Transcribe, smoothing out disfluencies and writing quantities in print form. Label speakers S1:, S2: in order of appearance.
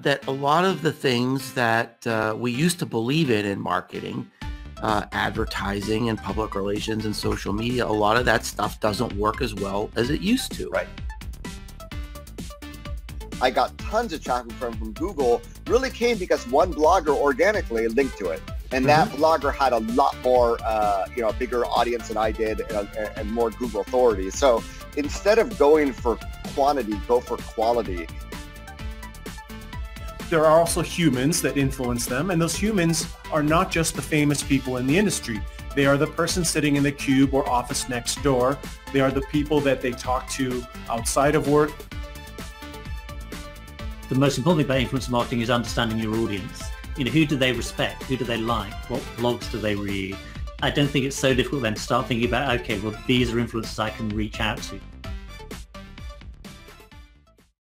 S1: that a lot of the things that we used to believe in marketing, advertising and public relations and social media, a lot of that stuff doesn't work as well as it used to.
S2: Right. I got tons of traffic from Google, really came because one blogger organically linked to it. And that blogger had a lot more, bigger audience than I did and more Google authority. So instead of going for quantity, go for quality.
S3: There are also humans that influence them, and those humans are not just the famous people in the industry. They are the person sitting in the cube or office next door. They are the people that they talk to outside of work.
S4: The most important thing about influencer marketing is understanding your audience. Who do they respect? Who do they like? What blogs do they read? I don't think it's so difficult then to start thinking about, okay, well, these are influencers I can reach out to.